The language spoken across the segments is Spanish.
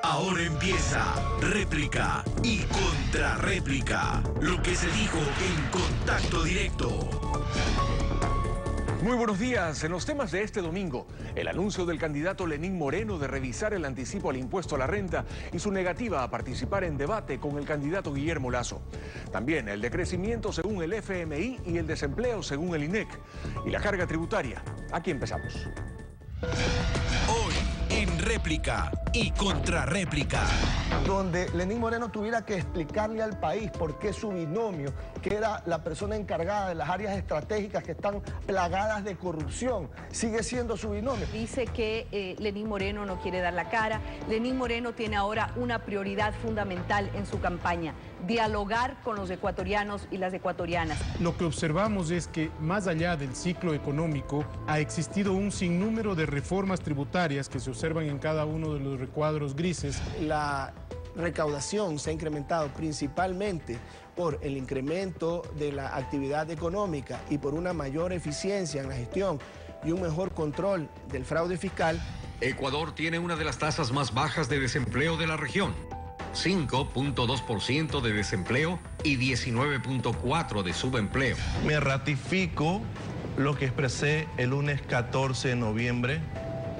Ahora empieza réplica y contrarréplica. Lo que se dijo en Contacto Directo. Muy buenos días. En los temas de este domingo, el anuncio del candidato Lenín Moreno de revisar el anticipo al impuesto a la renta y su negativa a participar en debate con el candidato Guillermo Lasso. También el decrecimiento según el FMI y el desempleo según el INEC. Y la carga tributaria. Aquí empezamos. Hoy en réplica y contrarréplica. Donde Lenín Moreno tuviera que explicarle al país por qué su binomio, que era la persona encargada de las áreas estratégicas que están plagadas de corrupción, sigue siendo su binomio. Dice que Lenín Moreno no quiere dar la cara. Lenín Moreno tiene ahora una prioridad fundamental en su campaña: dialogar con los ecuatorianos y las ecuatorianas. Lo que observamos es que, más allá del ciclo económico, ha existido un sinnúmero de reformas tributarias que se observan en cada uno de los recuadros grises. La recaudación se ha incrementado principalmente por el incremento de la actividad económica y por una mayor eficiencia en la gestión y un mejor control del fraude fiscal. Ecuador tiene una de las tasas más bajas de desempleo de la región: 5.2% de desempleo y 19.4% de subempleo. Me ratifico lo que expresé el lunes 14 de noviembre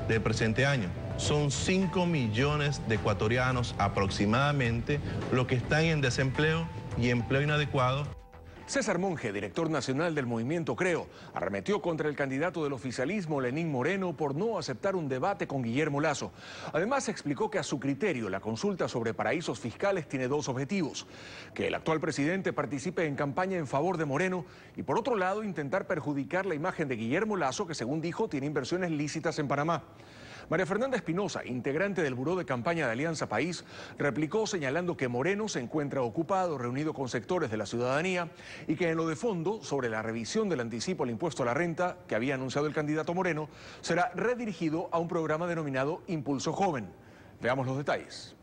del presente año. Son 5 millones de ecuatorianos aproximadamente los que están en desempleo y empleo inadecuado. César Monge, director nacional del movimiento Creo, arremetió contra el candidato del oficialismo, Lenín Moreno, por no aceptar un debate con Guillermo Lasso. Además, explicó que a su criterio la consulta sobre paraísos fiscales tiene dos objetivos: que el actual presidente participe en campaña en favor de Moreno y, por otro lado, intentar perjudicar la imagen de Guillermo Lasso, que, según dijo, tiene inversiones lícitas en Panamá. María Fernanda Espinosa, integrante del Buró de Campaña de Alianza País, replicó señalando que Moreno se encuentra ocupado, reunido con sectores de la ciudadanía, y que en lo de fondo, sobre la revisión del anticipo al impuesto a la renta que había anunciado el candidato Moreno, será redirigido a un programa denominado Impulso Joven. Veamos los detalles.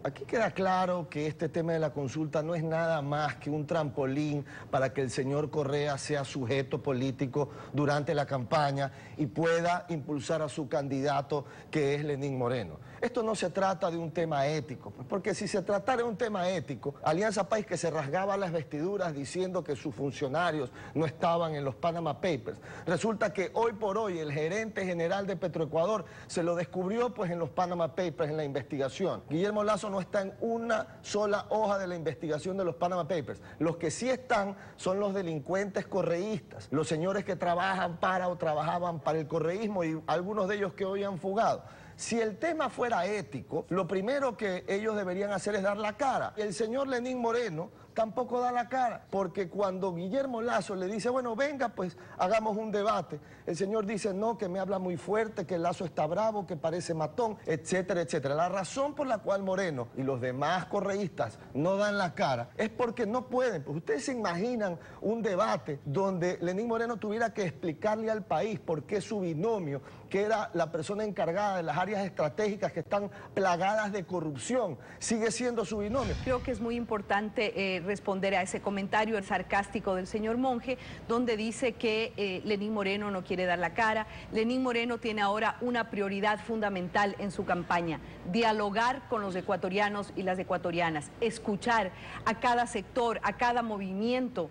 Aquí queda claro que este tema de la consulta no es nada más que un trampolín para que el señor Correa sea sujeto político durante la campaña y pueda impulsar a su candidato, que es Lenín Moreno. Esto no se trata de un tema ético, porque si se tratara de un tema ético, Alianza País, que se rasgaba las vestiduras diciendo que sus funcionarios no estaban en los Panama Papers, resulta que hoy por hoy el gerente general de Petroecuador se lo descubrió pues en los Panama Papers, en la investigación. Guillermo Lasso no está en una sola hoja de la investigación de los Panama Papers. Los que sí están son los delincuentes correístas, los señores que trabajan para o trabajaban para el correísmo, y algunos de ellos que hoy han fugado. Si el tema fuera ético, lo primero que ellos deberían hacer es dar la cara. El señor Lenín Moreno tampoco da la cara, porque cuando Guillermo Lasso le dice, bueno, venga, pues hagamos un debate, el señor dice, no, que me habla muy fuerte, que Lasso está bravo, que parece matón, etcétera, etcétera. La razón por la cual Moreno y los demás correístas no dan la cara es porque no pueden. Pues ustedes se imaginan un debate donde Lenín Moreno tuviera que explicarle al país por qué su binomio, que era la persona encargada de las áreas estratégicas que están plagadas de corrupción, sigue siendo su binomio. Creo que es muy importante responder a ese comentario sarcástico del señor Monge, donde dice que Lenín Moreno no quiere dar la cara. Lenín Moreno tiene ahora una prioridad fundamental en su campaña: dialogar con los ecuatorianos y las ecuatorianas, escuchar a cada sector, a cada movimiento,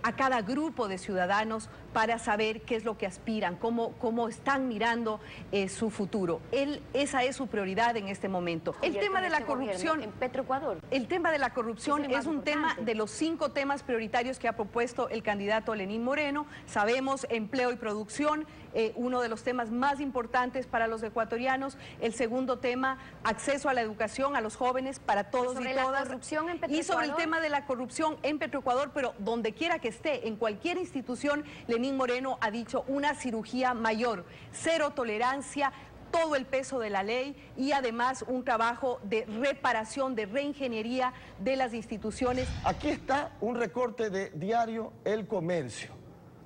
a cada grupo de ciudadanos para saber qué es lo que aspiran, cómo están mirando su futuro. Esa es su prioridad en este momento. El tema de la corrupción en Petroecuador. El tema de la corrupción es un tema de los 5 temas prioritarios que ha propuesto el candidato Lenín Moreno. Sabemos, empleo y producción, uno de los temas más importantes para los ecuatorianos. El segundo tema, acceso a la educación a los jóvenes para todos y todas. Y sobre el tema de la corrupción en Petroecuador, pero donde quiera que esté, en cualquier institución, Lenín Moreno ha dicho una cirugía mayor, cero tolerancia, todo el peso de la ley y además un trabajo de reparación, de reingeniería de las instituciones. Aquí está un recorte de Diario El Comercio,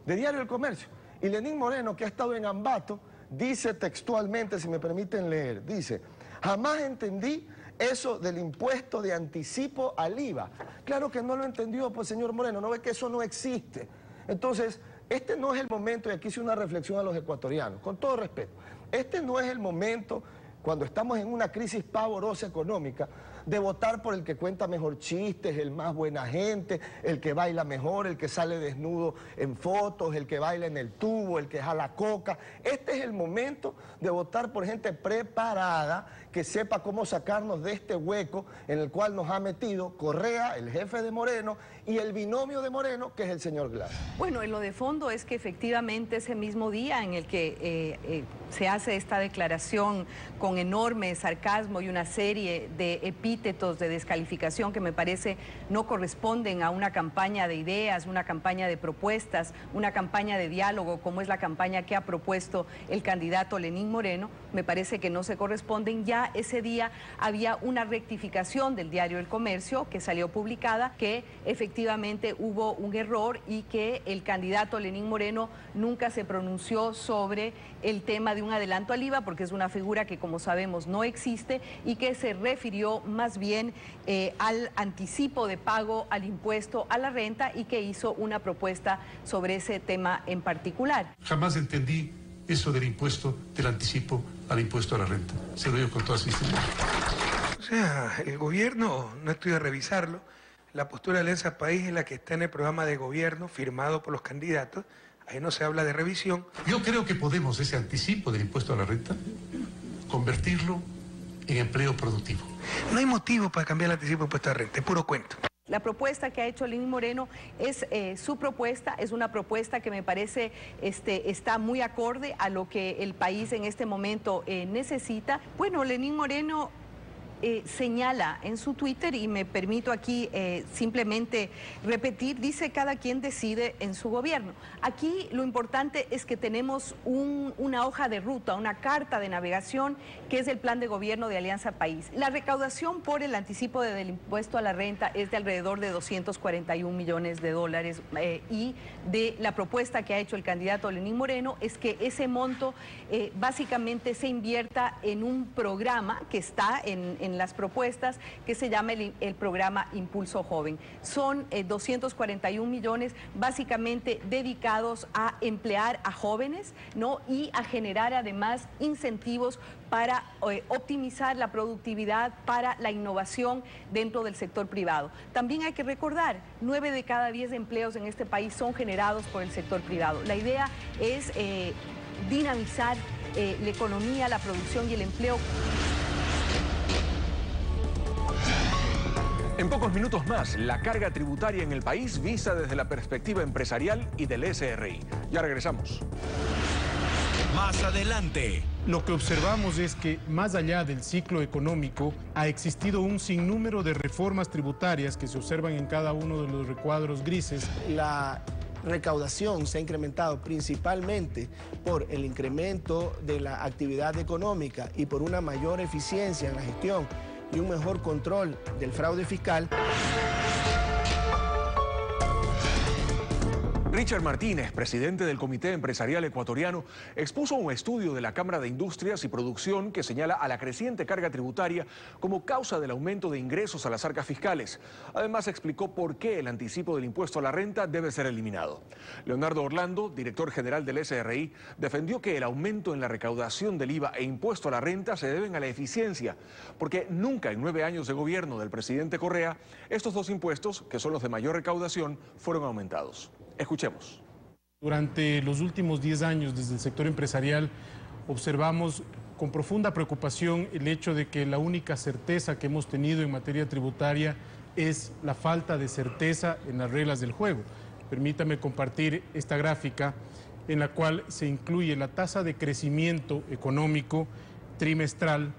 y Lenín Moreno, que ha estado en Ambato, dice textualmente, si me permiten leer, dice: jamás entendí eso del impuesto de anticipo al IVA. Claro que no lo entendió, pues, señor Moreno, no ve que eso no existe. Entonces, este no es el momento, y aquí hice una reflexión a los ecuatorianos, con todo respeto, este no es el momento cuando estamos en una crisis pavorosa económica, de votar por el que cuenta mejor chistes, el más buena gente, el que baila mejor, el que sale desnudo en fotos, el que baila en el tubo, el que jala coca. Este es el momento de votar por gente preparada, que sepa cómo sacarnos de este hueco en el cual nos ha metido Correa, el jefe de Moreno, y el binomio de Moreno, que es el señor Glass. Bueno, en lo de fondo es que efectivamente ese mismo día en el que se hace esta declaración con enorme sarcasmo y una serie de epítetos de descalificación que me parece no corresponden a una campaña de ideas, una campaña de propuestas, una campaña de diálogo, como es la campaña que ha propuesto el candidato Lenín Moreno, me parece que no se corresponden. Ya ese día había una rectificación del diario El Comercio que salió publicada, que efectivamente hubo un error y que el candidato Lenín Moreno nunca se pronunció sobre el tema de un adelanto al IVA, porque es una figura que, como sabemos, no existe, y que se refirió más bien al anticipo de pago al impuesto a la renta, y que hizo una propuesta sobre ese tema en particular. Jamás entendí eso del impuesto, del anticipo al impuesto a la renta. Se lo digo con toda sinceridad. O sea, el gobierno, no estoy a revisarlo, la postura de Alianza País es la que está en el programa de gobierno firmado por los candidatos. Ahí no se habla de revisión. Yo creo que podemos ese anticipo del impuesto a la renta convertirlo en empleo productivo. No hay motivo para cambiar el anticipo del impuesto a la renta, es puro cuento. La propuesta que ha hecho Lenín Moreno es su propuesta, es una propuesta que me parece está muy acorde a lo que el país en este momento necesita. Bueno, Lenín Moreno señala en su Twitter, y me permito aquí simplemente repetir, dice: cada quien decide en su gobierno. Aquí lo importante es que tenemos una hoja de ruta, una carta de navegación, que es el plan de gobierno de Alianza País. La recaudación por el anticipo del impuesto a la renta es de alrededor de 241 millones de dólares, y de la propuesta que ha hecho el candidato Lenín Moreno es que ese monto básicamente se invierta en un programa que está en las propuestas, que se llama el programa Impulso Joven. Son 241 millones básicamente dedicados a emplear a jóvenes, ¿no? Y a generar además incentivos para optimizar la productividad, para la innovación dentro del sector privado. También hay que recordar, 9 de cada 10 empleos en este país son generados por el sector privado. La idea es dinamizar la economía, la producción y el empleo. En pocos minutos más, la carga tributaria en el país vista desde la perspectiva empresarial y del SRI. Ya regresamos. Más adelante. Lo que observamos es que, más allá del ciclo económico, ha existido un sinnúmero de reformas tributarias que se observan en cada uno de los recuadros grises. La recaudación se ha incrementado principalmente por el incremento de la actividad económica y por una mayor eficiencia en la gestión y un mejor control del fraude fiscal. Richard Martínez, presidente del Comité Empresarial Ecuatoriano, expuso un estudio de la Cámara de Industrias y Producción que señala a la creciente carga tributaria como causa del aumento de ingresos a las arcas fiscales. Además, explicó por qué el anticipo del impuesto a la renta debe ser eliminado. Leonardo Orlando, director general del SRI, defendió que el aumento en la recaudación del IVA e impuesto a la renta se deben a la eficiencia, porque nunca en 9 años de gobierno del presidente Correa, estos dos impuestos, que son los de mayor recaudación, fueron aumentados. Escuchemos. Durante los últimos 10 años, desde el sector empresarial, observamos con profunda preocupación el hecho de que la única certeza que hemos tenido en materia tributaria es la falta de certeza en las reglas del juego. Permítame compartir esta gráfica en la cual se incluye la tasa de crecimiento económico trimestral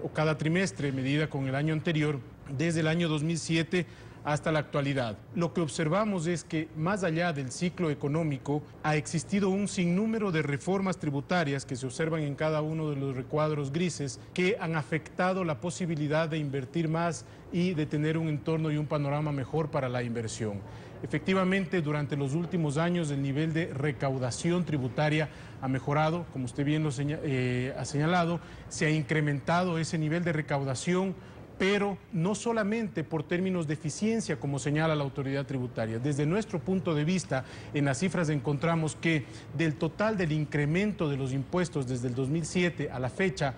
o cada trimestre medida con el año anterior, desde el año 2007 hasta la actualidad. Lo que observamos es que, más allá del ciclo económico, ha existido un sinnúmero de reformas tributarias que se observan en cada uno de los recuadros grises, que han afectado la posibilidad de invertir más y de tener un entorno y un panorama mejor para la inversión. Efectivamente, durante los últimos años el nivel de recaudación tributaria ha mejorado, como usted bien lo ha señalado, se ha incrementado ese nivel de recaudación, pero no solamente por términos de eficiencia, como señala la autoridad tributaria. Desde nuestro punto de vista, en las cifras encontramos que del total del incremento de los impuestos desde el 2007 a la fecha,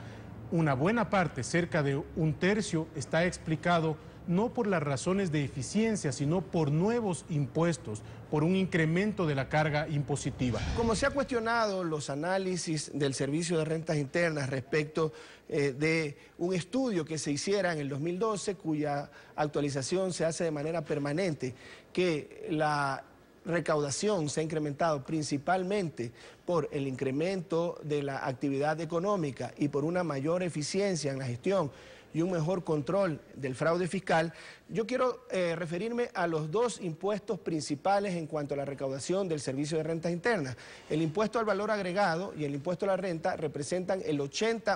una buena parte, cerca de un tercio, está explicado no por las razones de eficiencia, sino por nuevos impuestos, por un incremento de la carga impositiva. Como se ha cuestionado los análisis del Servicio de Rentas Internas respecto de un estudio que se hiciera en el 2012, cuya actualización se hace de manera permanente, que la recaudación se ha incrementado principalmente por el incremento de la actividad económica y por una mayor eficiencia en la gestión y un mejor control del fraude fiscal, yo quiero referirme a los dos impuestos principales en cuanto a la recaudación del Servicio de Rentas Internas. El impuesto al valor agregado y el impuesto a la renta representan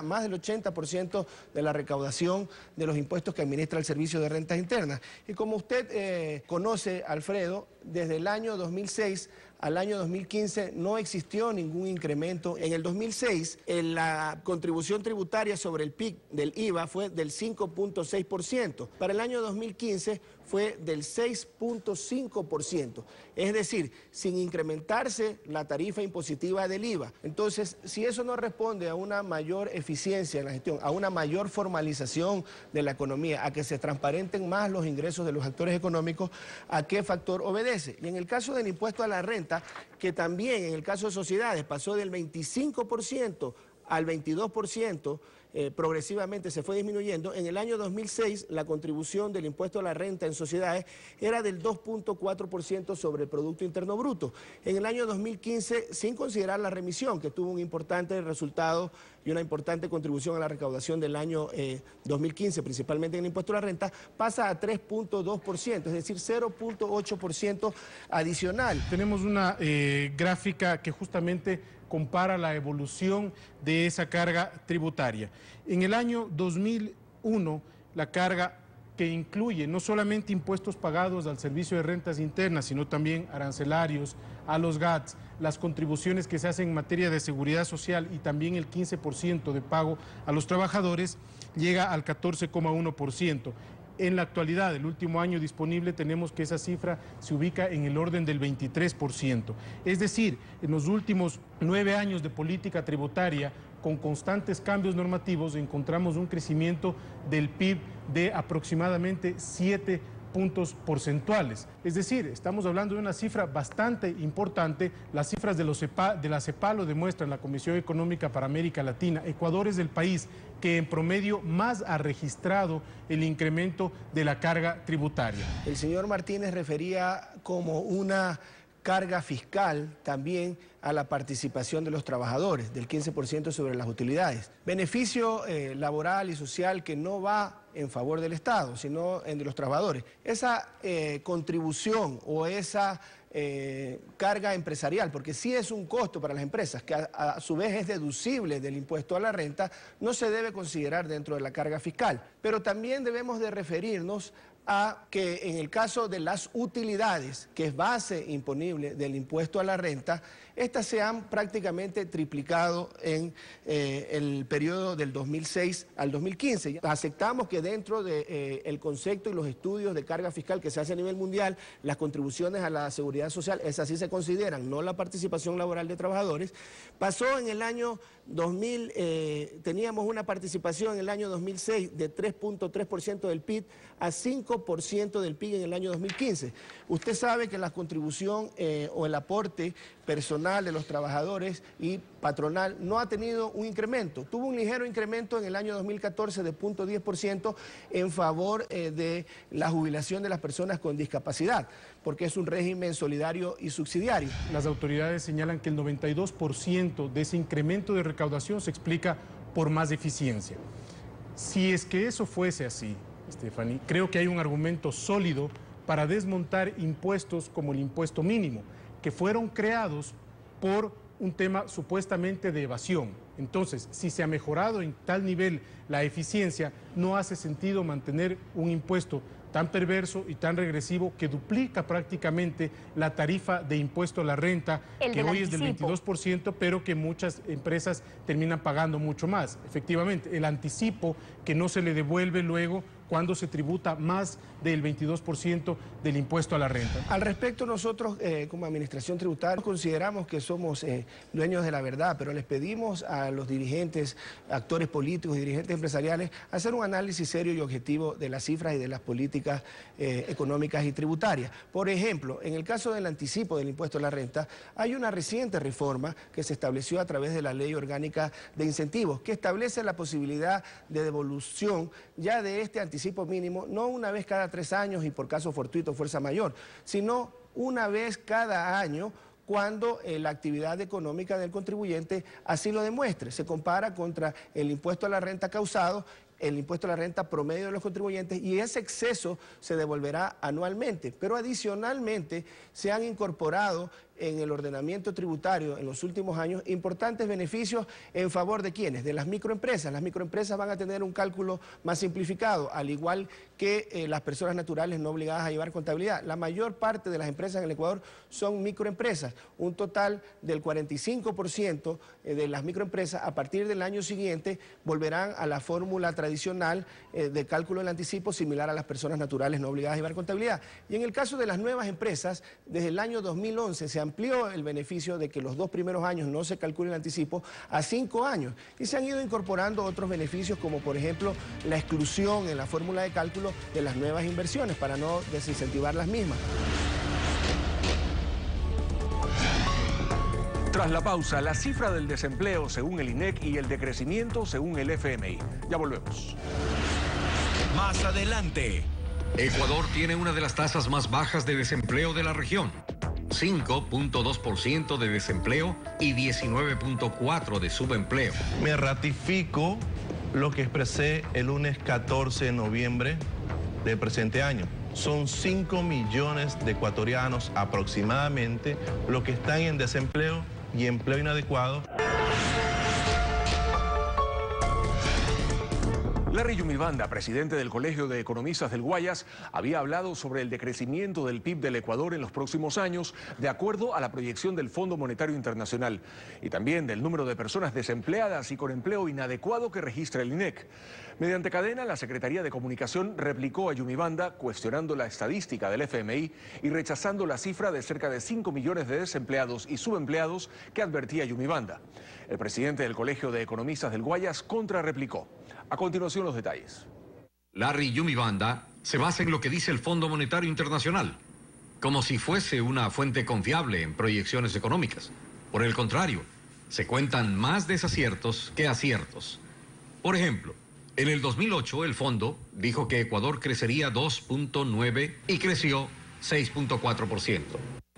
más del 80% de la recaudación de los impuestos que administra el Servicio de Rentas Internas. Y como usted conoce, Alfredo, desde el año 2006 al año 2015 no existió ningún incremento. En el 2006, la contribución tributaria sobre el PIB del IVA fue del 5.6%. Para el año 2015 fue del 6.5%. Es decir, sin incrementarse la tarifa impositiva del IVA. Entonces, si eso no responde a una mayor eficiencia en la gestión, a una mayor formalización de la economía, a que se transparenten más los ingresos de los actores económicos, ¿a qué factor obedece? Y en el caso del impuesto a la renta, que también en el caso de sociedades pasó del 25% al 22%, progresivamente se fue disminuyendo. En el año 2006 la contribución del impuesto a la renta en sociedades era del 2.4% sobre el Producto Interno Bruto. En el año 2015, sin considerar la remisión, que tuvo un importante resultado y una importante contribución a la recaudación del año 2015, principalmente en el impuesto a la renta, pasa a 3.2%, es decir, 0.8% adicional. Tenemos una gráfica que justamente compara la evolución de esa carga tributaria. En el año 2001, la carga que incluye no solamente impuestos pagados al Servicio de Rentas Internas, sino también arancelarios, a los GATS, las contribuciones que se hacen en materia de seguridad social y también el 15% de pago a los trabajadores, llega al 14,1%. En la actualidad, el último año disponible, tenemos que esa cifra se ubica en el orden del 23%. Es decir, en los últimos 9 años de política tributaria, con constantes cambios normativos, encontramos un crecimiento del PIB de aproximadamente 7 puntos porcentuales. Es decir, estamos hablando de una cifra bastante importante. Las cifras de la CEPAL lo demuestran, la Comisión Económica para América Latina. Ecuador es el país que en promedio más ha registrado el incremento de la carga tributaria. El señor Martínez refería como una carga fiscal también a la participación de los trabajadores, del 15% sobre las utilidades. Beneficio laboral y social que no va en favor del Estado, sino en de los trabajadores. Esa contribución o esa carga empresarial, porque sí es un costo para las empresas, que a su vez es deducible del impuesto a la renta, no se debe considerar dentro de la carga fiscal. Pero también debemos de referirnos a que en el caso de las utilidades, que es base imponible del impuesto a la renta, estas se han prácticamente triplicado en el periodo del 2006 al 2015. Aceptamos que dentro del concepto y los estudios de carga fiscal que se hace a nivel mundial, las contribuciones a la seguridad social, esas sí se consideran, no la participación laboral de trabajadores. Pasó en el año 2000, teníamos una participación en el año 2006 de 3.3% del PIB a 5% del PIB en el año 2015. Usted sabe que la contribución o el aporte personal de los trabajadores y patronal no ha tenido un incremento. Tuvo un ligero incremento en el año 2014 de 0.10% en favor de la jubilación de las personas con discapacidad, porque es un régimen solidario y subsidiario. Las autoridades señalan que el 92% de ese incremento de recaudación se explica por más eficiencia. Si es que eso fuese así, Stephanie, creo que hay un argumento sólido para desmontar impuestos como el impuesto mínimo, que fueron creados por un tema supuestamente de evasión. Entonces, si se ha mejorado en tal nivel la eficiencia, no hace sentido mantener un impuesto tan perverso y tan regresivo que duplica prácticamente la tarifa de impuesto a la renta, que hoy es del 22%, pero que muchas empresas terminan pagando mucho más. Efectivamente, el anticipo que no se le devuelve luego cuando se tributa más del 22% del impuesto a la renta. Al respecto, nosotros como Administración Tributaria consideramos que somos dueños de la verdad, pero les pedimos a los dirigentes, actores políticos y dirigentes empresariales hacer un análisis serio y objetivo de las cifras y de las políticas económicas y tributarias. Por ejemplo, en el caso del anticipo del impuesto a la renta, hay una reciente reforma que se estableció a través de la Ley Orgánica de Incentivos, que establece la posibilidad de devolución ya de este anticipo mínimo, no una vez cada 3 años y por caso fortuito o fuerza mayor, sino una vez cada año cuando la actividad económica del contribuyente así lo demuestre. Se compara contra el impuesto a la renta causado, el impuesto a la renta promedio de los contribuyentes, y ese exceso se devolverá anualmente. Pero adicionalmente se han incorporado en el ordenamiento tributario en los últimos años importantes beneficios en favor de ¿quiénes? De las microempresas. Las microempresas van a tener un cálculo más simplificado, al igual que las personas naturales no obligadas a llevar contabilidad. La mayor parte de las empresas en el Ecuador son microempresas. Un total del 45% de las microempresas a partir del año siguiente volverán a la fórmula tradicional de cálculo del anticipo similar a las personas naturales no obligadas a llevar contabilidad. Y en el caso de las nuevas empresas, desde el año 2011 se amplió el beneficio de que los 2 primeros años no se calcule el anticipo a 5 años. Y se han ido incorporando otros beneficios como por ejemplo la exclusión en la fórmula de cálculo de las nuevas inversiones para no desincentivar las mismas. Tras la pausa, la cifra del desempleo según el INEC y el de crecimiento según el FMI. Ya volvemos. Más adelante. Ecuador tiene una de las tasas más bajas de desempleo de la región. 5.2% de desempleo y 19.4% de subempleo. Me ratifico lo que expresé el lunes 14 de noviembre del presente año. Son 5 millones de ecuatorianos aproximadamente los que están en desempleo y empleo inadecuado. Larry Yumibanda, presidente del Colegio de Economistas del Guayas, había hablado sobre el decrecimiento del PIB del Ecuador en los próximos años, de acuerdo a la proyección del Fondo Monetario Internacional, y también del número de personas desempleadas y con empleo inadecuado que registra el INEC. Mediante cadena, la Secretaría de Comunicación replicó a Yumibanda, cuestionando la estadística del FMI y rechazando la cifra de cerca de 5 millones de desempleados y subempleados que advertía Yumibanda. El presidente del Colegio de Economistas del Guayas contrarreplicó. A continuación, los detalles. Larry Yumibanda se basa en lo que dice el Fondo Monetario Internacional, como si fuese una fuente confiable en proyecciones económicas. Por el contrario, se cuentan más desaciertos que aciertos. Por ejemplo, en el 2008 el fondo dijo que Ecuador crecería 2.9% y creció 6.4%.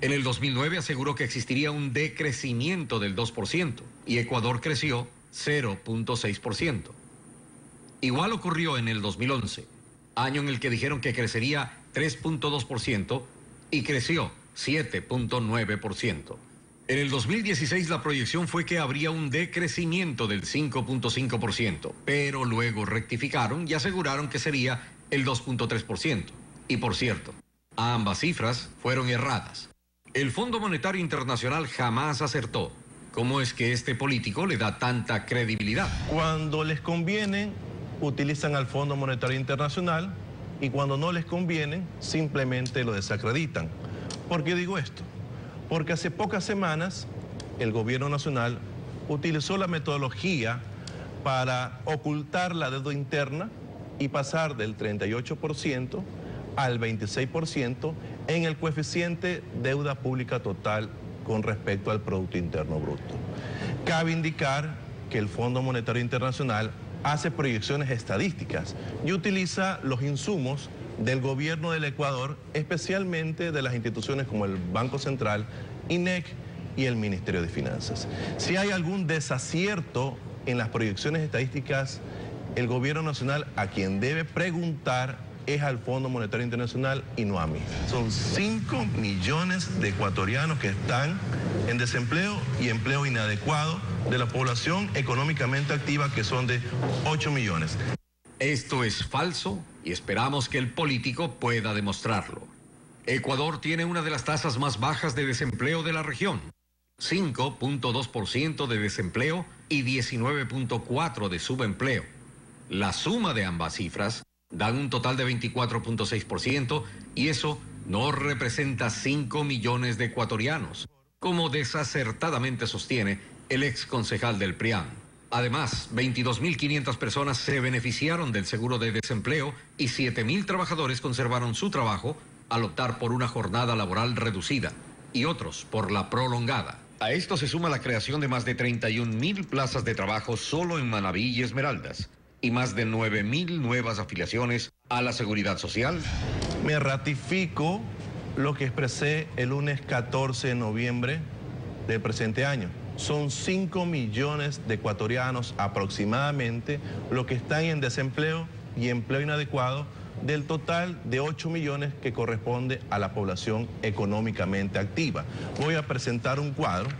En el 2009 aseguró que existiría un decrecimiento del 2% y Ecuador creció 0.6%. Igual ocurrió en el 2011, año en el que dijeron que crecería 3.2% y creció 7.9%. En el 2016 la proyección fue que habría un decrecimiento del 5.5%, pero luego rectificaron y aseguraron que sería el 2.3%. Y por cierto, ambas cifras fueron erradas. El Fondo Monetario Internacional jamás acertó. ¿Cómo es que este político le da tanta credibilidad? Cuando les conviene, utilizan al Fondo Monetario Internacional y cuando no les conviene, simplemente lo desacreditan. ¿Por qué digo esto? Porque hace pocas semanas el gobierno nacional utilizó la metodología para ocultar la deuda interna y pasar del 38% al 26% en el coeficiente deuda pública total con respecto al Producto Interno Bruto. Cabe indicar que el Fondo Monetario Internacional hace proyecciones estadísticas y utiliza los insumos del gobierno del Ecuador, especialmente de las instituciones como el Banco Central, INEC y el Ministerio de Finanzas. Si hay algún desacierto en las proyecciones estadísticas, el gobierno nacional a quien debe preguntar es al Fondo Monetario Internacional y no a mí. Son 5 millones de ecuatorianos que están en desempleo y empleo inadecuado de la población económicamente activa, que son de 8 millones. Esto es falso y esperamos que el político pueda demostrarlo. Ecuador tiene una de las tasas más bajas de desempleo de la región. 5.2% de desempleo y 19.4% de subempleo. La suma de ambas cifras dan un total de 24.6% y eso no representa 5 millones de ecuatorianos, como desacertadamente sostiene el ex concejal del PRIAN. Además, 22.500 personas se beneficiaron del seguro de desempleo y 7.000 trabajadores conservaron su trabajo al optar por una jornada laboral reducida y otros por la prolongada. A esto se suma la creación de más de 31.000 plazas de trabajo solo en Manabí y Esmeraldas y más de 9.000 nuevas afiliaciones a la Seguridad Social. Me ratifico lo que expresé el lunes 14 de noviembre del presente año. Son 5 millones de ecuatorianos aproximadamente los que están en desempleo y empleo inadecuado del total de 8 millones que corresponde a la población económicamente activa. Voy a presentar un cuadro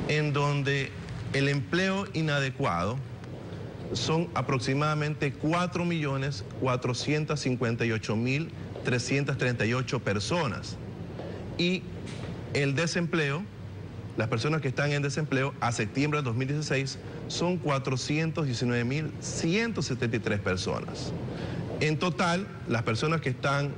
en donde el empleo inadecuado son aproximadamente 4.458.338 personas y el desempleo, las personas que están en desempleo a septiembre del 2016 son 419.173 personas. En total, las personas que están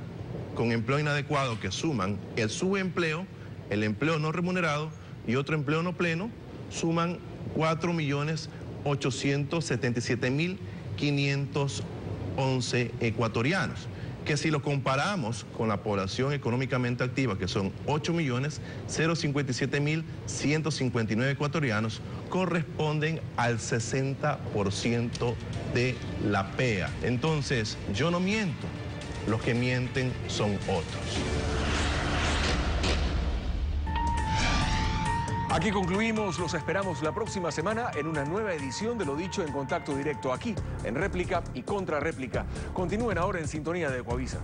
con empleo inadecuado, que suman el subempleo, el empleo no remunerado y otro empleo no pleno, suman 4.877.511 ecuatorianos, que si lo comparamos con la población económicamente activa, que son 8.057.159 ecuatorianos, corresponden al 60% de la PEA. Entonces, yo no miento, los que mienten son otros. Aquí concluimos, los esperamos la próxima semana en una nueva edición de Lo Dicho en Contacto Directo, aquí en Réplica y Contrarréplica. Continúen ahora en sintonía de Ecuavisa.